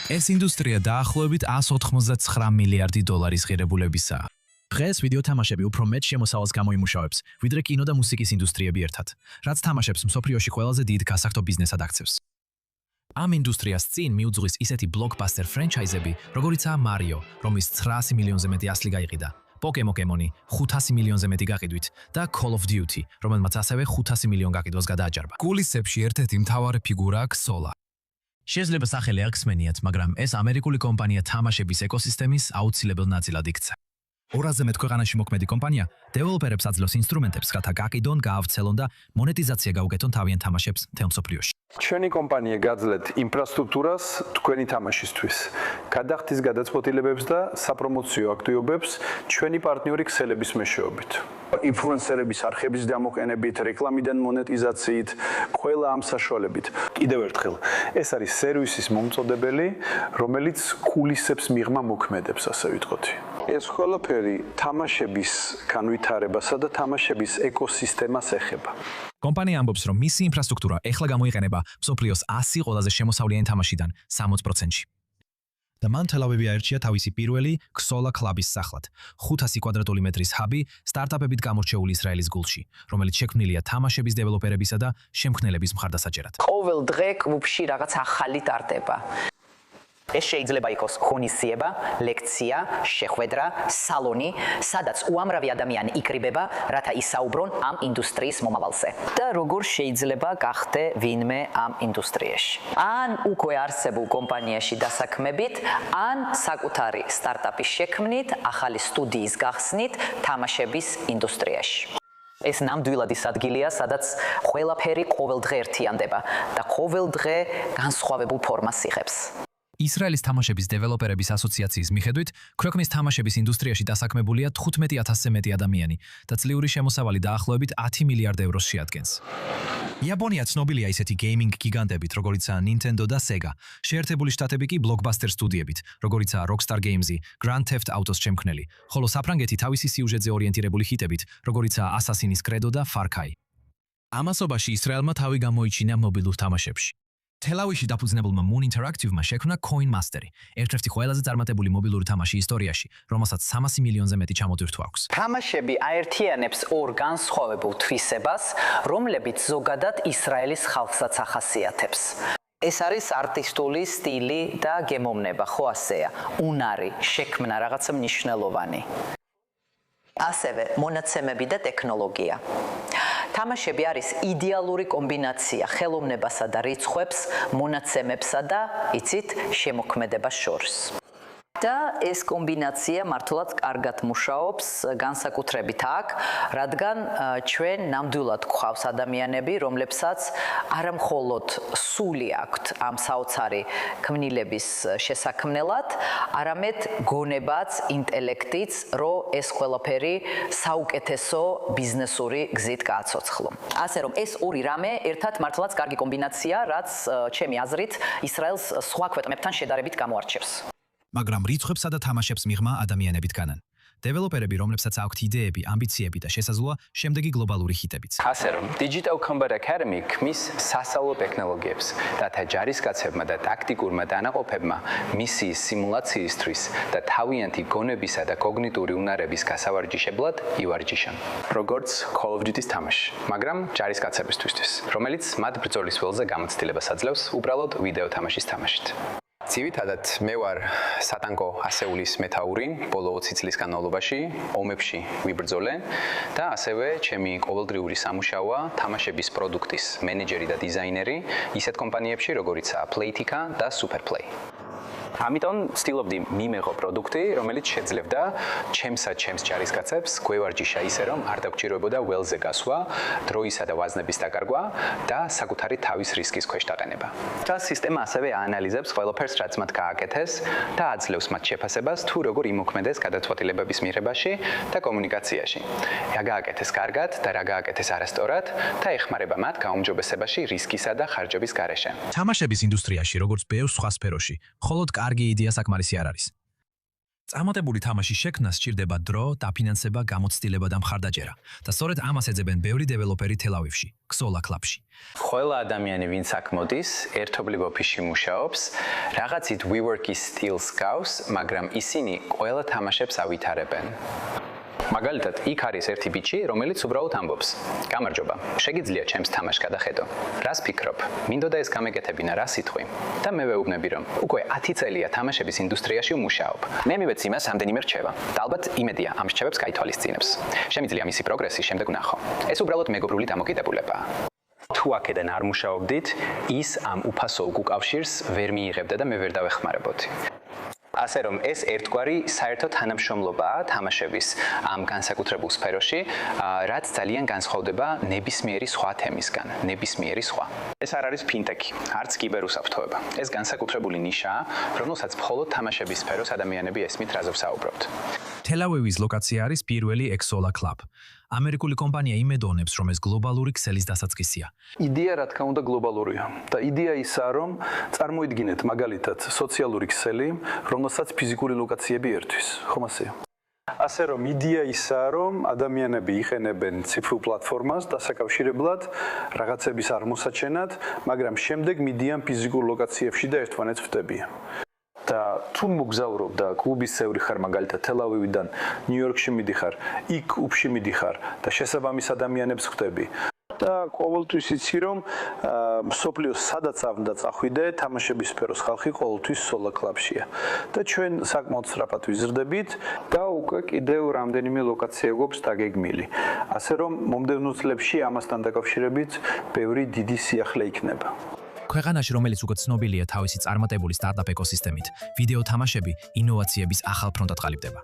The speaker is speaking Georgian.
ეს ინდუსტრია დაახლოებით 199 მილიარდი დოლარის ღირებულებისაა. დღეს ვიდეო თამაშები უფრო მეტ შემოსავალს გამოიმუშავებს, ვიდრე კინო და მუსიკის ინდუსტრიები ერთად, რაც თამაშებს მსოფლიოში ყველაზე დიდ გასახდო ბიზნესად აქცევს. ამ ინდუსტრიას წინ მიუძღვის ისეთი ბლოკბასტერ ფრენჩაიზები, როგორიცაა Mario, რომლის 900 მილიონზე მეტი ასლი გაიყიდა, Pokemon 500 მილიონზე მეტი გაყიდვით და Call of Duty, რომელმაც ასევე 500 მილიონ გაყიდვას გადააჯარბა. კულისებში ერთ-ერთი მთავარი ფიგურაა Xsola. შეიძლება სახელი X-Men-იაც, მაგრამ ეს ამერიკული კომპანია თამაშების ეკოსისტემის აუცილებელ ნაწილად იქცა. 200-ზე მეტ ქვეყანაში მოქმედი კომპანია დეველოპერებს აძლევს ინსტრუმენტებს, რათა გაყიდონ, გაავრცელონ და მონეტიზაცია გაუკეთონ თავიანთ თამაშებს მთელ მსოფლიოში. ჩვენი კომპანია გაძლევთ ინფრასტრუქტურას თქვენი თამაშისთვის. გადახდის გადაწყვეტილებებს და საპრომოციო აქტივობებს ჩვენი პარტნიორი ქსელების მეშვეობით. ინფლუენსერების არხების გამოყენებით, რეკლამიდან მონეტიზაციით, ყველა ამ საშუალებით. კიდევ ერთხელ, ეს არის სერვისის მომწოდებელი, რომელიც კულისებს მიღმა მოქმედებს, ასე ვიტყოდი. ეს ყველაფერი თამაშების განვითარებასა და თამაშების ეკოსისტემას ეხება. კომპანია ამბობს, რომ მისი ინფრასტრუქტურა ეხლა გამოიყენება მსოფლიოს 100 ყველაზე შემოსავლიანი თამაშიდან 60%-ში. და მან თელ-ავივი აერჩია თავისი პირველი Xsola კლუბის სახლად, 500 კვადრატული მეტრის ჰაბი სტარტაპებით გამორჩეული ისრაელის გულში, რომელიც შექმნილია თამაშების დეველოპერებისა და შემქმნელების მხარდასაჭერად. ყოველ დღე კლუბში რაღაც ახალი ტარდება. ეს შეიძლება იყოს ღონისძიება, ლექცია, შეხვედრა, სალონი, სადაც უამრავი ადამიანი იკრიბება, რათა ისაუბრონ ამ ინდუსტრიის მომავალზე. და როგორ შეიძლება გახდე ვინმე ამ ინდუსტრიაში. ან უკვე არსებულ კომპანიაში დასაქმებით, ან საკუთარი სტარტაპის შექმნით, ახალი სტუდიის გახსნით თამაშების ინდუსტრიაში. ეს ნამდვილად ის ადგილია, სადაც ყველაფერი ყოველდღე ერთიანდება და ყოველდღე განსხვავებულ ფორმას იღებს. ისრაელის თამაშების დეველოპერების ასოციაციის მიხედვით, ქვეყნის თამაშების ინდუსტრიაში დასაქმებულია 15,000-ზე მეტი ადამიანი და წლიური შემოსავალი დაახლოებით 10 მილიარდ ევროს შეადგენს. იაპონია ცნობილია ისეთი გეიმინგ გიგანტებით, როგორიცაა Nintendo და Sega, შეერთებული შტატები კი ბლოკბასტერ სტუდიებით, როგორიცაა Rockstar Games-ი, Grand Theft Auto-ს შემქმნელი, ხოლო საფრანგეთი თავისი სიუჟეტზე ორიენტირებული ჰიტებით, როგორიცაა Assassin's Creed და Far Cry. ამასობაში ისრაელმა თავი გამოიჩინა მობილურ თამაშებში. თელავიში დაფუძნებულმა Moon Interactive-მა შექმნა Coin Master-ი, ერთ-ერთი ყველაზე წარმატებული მობილური თამაში ისტორიაში, რომელსაც 300 მილიონზე მეტი ჩამოტვირთვა აქვს. თამაშები აერთიანებს ორ განსხვავებულ თვისებას, რომლებიც ზოგადად ისრაელის ხალხსაც ახასიათებს. ეს არის არტისტული სტილი და გემოვნება, ხო ასეა, უნარი, შექმნა რაღაცა მნიშვნელოვანი. ასევე მონაცემები და ტექნოლოგია. თამაშები არის იდეალური კომბინაცია ხელოვნებასა და რიცხვებს, მონაცემებსა და, იცით, შემოქმედებას შორის. და ეს კომბინაცია მართლაც კარგად მუშაობს, განსაკუთრებით აქ, რადგან ჩვენ ნამდვილად გვყავს ადამიანები, რომლებსაც არა მხოლოდ სული აქვთ ამ საოცარი ქმნილების შესაქმნელად, არამედ გონებაც, ინტელექტიც, რომ ეს ყველაფერი საუკეთესო ბიზნესური გზით გააცოცხლო. ასე რომ ეს ორი რამე ერთად მართლაც კარგი კომბინაცია, რაც ჩემი აზრით ისრაელს სხვა ქვეყნებთან შედარებით გამოარჩევს. მაგრამ რიცხვებსა და თამაშებს მიღმა ადამიანებით განან. დეველოპერები, რომლებსაც აქვთ იდეები, ამბიციები და შესაძლოა შემდეგი გლობალური ჰიტებიც. ასე რომ, Digital Combat Academy ქმნის სასწავლო ტექნოლოგიებს, რათა ჯარისკაცებმა და ტაქტიკურმა დანაყოფებმა მისიის სიმულაციისთვის და თავიანთი გონებისა და კოგნიტური უნარების გასავარჯიშებლად ივარჯიშონ. როგორც Call of Duty-ს თამაში, მაგრამ ჯარისკაცებისთვის, რომელიც მათ ბრძოლის ველზე გამოცდილებას აძლევს უბრალოდ ვიდეო თამაშის თამაშით. ძირითადად მე ვარ სატანკო ასეულის მეთაური ბოლო 20 წლის განმავლობაში ომებში ვიბრძოლე და ასევე ჩემი ყოველდღიური სამუშაოა თამაშების პროდუქტის მენეჯერი და დიზაინერი ისეთ კომპანიებში როგორიცაა Playtika და Superplay. ამიტომ ვცდილობდი მიმეღო პროდუქტი, რომელიც შეძლებდა ჩემს ჯარისკაცებს გვევარჯიშა ისე რომ არ დაგჭიროებოდა ველზე გასვლა, დროისა და ვაზნების დაკარგვა და საკუთარი თავის რისკის ქვეშ დაყენება. და სისტემა ასევე აანალიზებს ყველაფერს, რაც მათ გააკეთეს და აძლევს მათ შეფასებას თუ როგორ იმოქმედეს გადაწყვეტილებების მიღებაში და კომუნიკაციაში. რა გააკეთეს კარგად და რა გააკეთეს არასწორად და ეხმარება მათ გაუმჯობესებაში რისკისა და ხარჯების გარეშე. თამაშების ინდუსტრიაში, როგორც ბევრ სხვა სფეროში, მხოლოდ კარგი იდეა საკმარისი არ არის. წარმატებული თამაშის შექმნას სჭირდება დრო, დაფინანსება, გამოცდილება და მხარდაჭერა. და სწორედ ამას ეძებენ ბევრი დეველოპერი თელ-ავივში, ქსოლა კლუბში. ყველა ადამიანი, ვინც აქ მოდის, ერთობლივ ოფისში მუშაობს, რაღაცით WeWork-ის სტილს გავს, მაგრამ ისინი ყველა თამაშებს ავითარებენ. მაგალითად, იქ არის ერთი ბიჭი, რომელიც უბრალოდ ამბობს: "გამარჯობა, შეგიძლია ჩემს თამაშს გადახედო?" რას ფიქრობ? მინდოდა ეს გამეკეთებინა რა სიტყვი? და მე ვეუბნები, რომ უკვე 10 წელია თამაშების ინდუსტრიაში ვმუშაობ. მე მივეც იმას, რამდენიმე რჩება. და ალბათ იმედია ამ რჩევებს გაითვალისწინებს. შემიძლია მისი პროგრესი შემდეგ ვნახო. ეს უბრალოდ მეგობრული დამოკიდებულებაა. თუ აქედან არ მუშაობდით, ის ამ უფასო უკავშირს ვერ მიიღებდა და მე ვერ დავეხმარებოდი. ასე რომ ეს ერთგვარი საერთო თანამშრომლობაა თამაშების ამ განსაკუთრებულ სფეროში, რაც ძალიან განსხვავდება ნებისმიერი სხვა თემისგან, ნებისმიერი სხვა. ეს არ არის ფინტექი, არც კიბერუსაფრთხოება. ეს განსაკუთრებული ნიშაა, რომელსაც მხოლოდ თამაშების სფეროს ადამიანები ესმით, რაზე ვსაუბრობთ. თელ-ავივის ლოკაცია არის პირველი Exola Club. ამერიკული კომპანია იმედოვნებს, რომ ეს გლობალური ქსელის დასაწყისია. იდეა რა თქმა უნდა გლობალურია და იდეა ისაა, რომ წარმოიდგინეთ მაგალითად სოციალური ქსელი, რომელსაც ფიზიკური ლოკაციები ერთვის, ხომ ასეა? ასე რომ იდეა ისაა, რომ ადამიანები იყენებენ ციფრულ პლატფორმას დასაკავშირებლად რაღაცების აღმოსაჩენად, მაგრამ შემდეგ მიდიან ფიზიკურ ლოკაციებში და ერთმანეთს ხვდებიან. და თუ მოგზაურობ და კლუბის წევრი ხარ მაგალითად თელ-ავივიდან ნიუ-იორკში მიდიხარ, იქ კლუბში მიდიხარ და შესაბამის ადამიანებს ხვდები. და ყოველთვის იცი რომ სოფლიოს სადაც უნდა წახვიდე, თამაშების სფეროს ხალხი ყოველთვის სოლა კლუბშია. და ჩვენ საკმაოდ სწრაფად ვიზრდებით და უკვე კიდევ რამდენიმე ლოკაცია გვაქვს დაგეგმილი. ასე რომ მომდევნო წლებში ამასთან დაკავშირებით ბევრი დიდი სიახლე იქნება. ქვეყანაში, რომელიც უკვე ცნობილია თავისი წარმატებული სტარტაპ ეკოსისტემით, ვიდეო თამაშები ინოვაციების ახალ ფრონტად ყალიბდება.